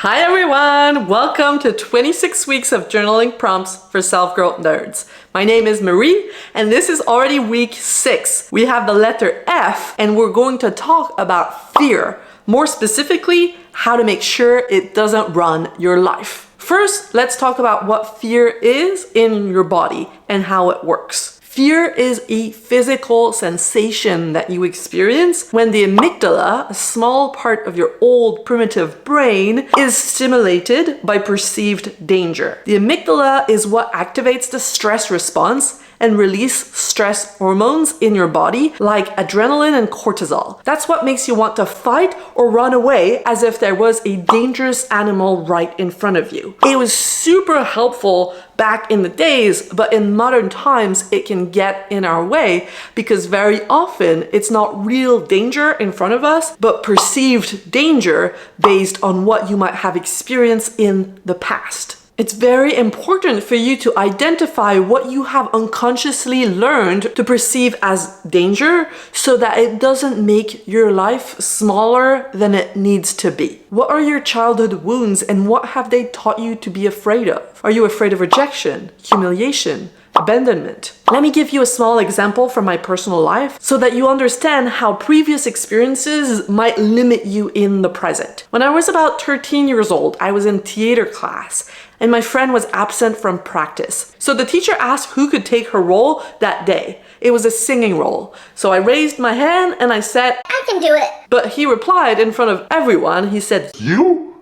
Hi everyone! Welcome to 26 weeks of journaling prompts for self-growth nerds. My name is Marie and this is already week 6. We have the letter F and we're going to talk about fear. More specifically, how to make sure it doesn't run your life. First, let's talk about what fear is in your body and how it works. Fear is a physical sensation that you experience when the amygdala, a small part of your old primitive brain, is stimulated by perceived danger. The amygdala is what activates the stress response and release stress hormones in your body like adrenaline and cortisol. That's what makes you want to fight or run away as if there was a dangerous animal right in front of you. It was super helpful back in the days, but in modern times it can get in our way because very often it's not real danger in front of us, but perceived danger based on what you might have experienced in the past. It's very important for you to identify what you have unconsciously learned to perceive as danger so that it doesn't make your life smaller than it needs to be. What are your childhood wounds and what have they taught you to be afraid of? Are you afraid of rejection, humiliation, abandonment? Let me give you a small example from my personal life so that you understand how previous experiences might limit you in the present. When I was about 13 years old, I was in theater class and my friend was absent from practice. So the teacher asked who could take her role that day. It was a singing role. So I raised my hand and I said, I can do it. But he replied in front of everyone, he said, You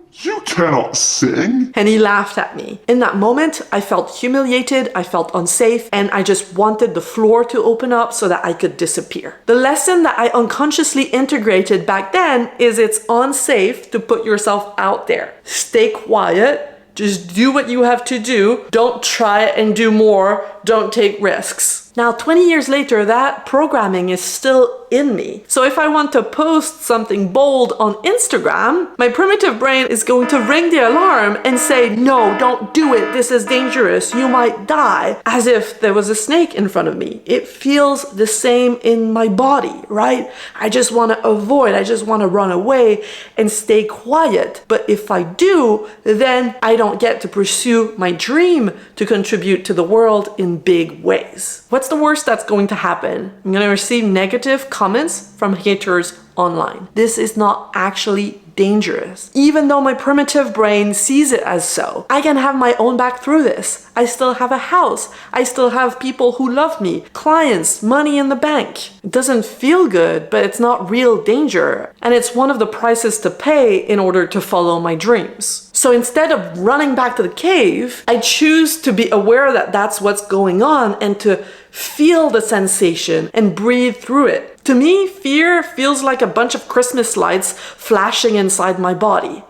cannot sing. And he laughed at me. In that moment, I felt humiliated, I felt unsafe, and I just wanted the floor to open up so that I could disappear. The lesson that I unconsciously integrated back then is it's unsafe to put yourself out there. Stay quiet. Just do what you have to do. Don't try and do more. Don't take risks. Now, 20 years later, that programming is still in me. So if I want to post something bold on Instagram, my primitive brain is going to ring the alarm and say, no, don't do it. This is dangerous. You might die. As if there was a snake in front of me. It feels the same in my body, right? I just want to avoid. I just want to run away and stay quiet. But if I do, then I don't get to pursue my dream to contribute to the world in big ways. What's the worst that's going to happen? I'm going to receive negative comments from haters online. This is not actually dangerous. Even though my primitive brain sees it as so, I can have my own back through this. I still have a house. I still have people who love me, clients, money in the bank. It doesn't feel good, but it's not real danger. And it's one of the prices to pay in order to follow my dreams. So instead of running back to the cave, I choose to be aware that that's what's going on and to feel the sensation and breathe through it. To me, fear feels like a bunch of Christmas lights flashing inside my body.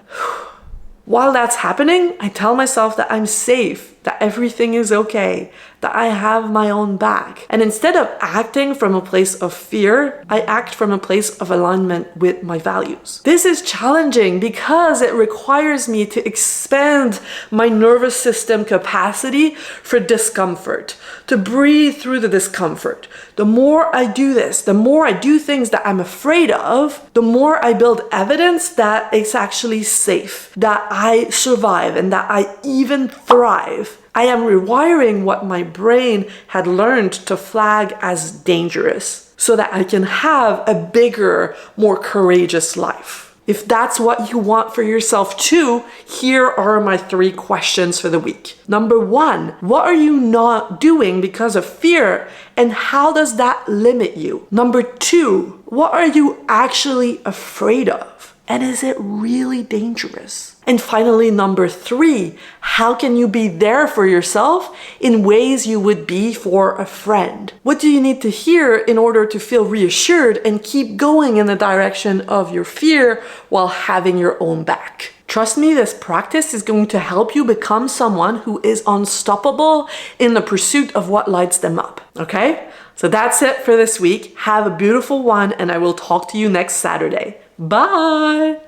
While that's happening, I tell myself that I'm safe, that everything is okay, that I have my own back. And instead of acting from a place of fear, I act from a place of alignment with my values. This is challenging because it requires me to expand my nervous system capacity for discomfort, to breathe through the discomfort. The more I do this, the more I do things that I'm afraid of, the more I build evidence that it's actually safe, that I survive and that I even thrive. I am rewiring what my brain had learned to flag as dangerous so that I can have a bigger, more courageous life. If that's what you want for yourself too, here are my 3 questions for the week. Number 1, what are you not doing because of fear and how does that limit you? Number 2, what are you actually afraid of? And is it really dangerous? And finally, number 3, how can you be there for yourself in ways you would be for a friend? What do you need to hear in order to feel reassured and keep going in the direction of your fear while having your own back? Trust me, this practice is going to help you become someone who is unstoppable in the pursuit of what lights them up, okay? So that's it for this week. Have a beautiful one and I will talk to you next Saturday. Bye!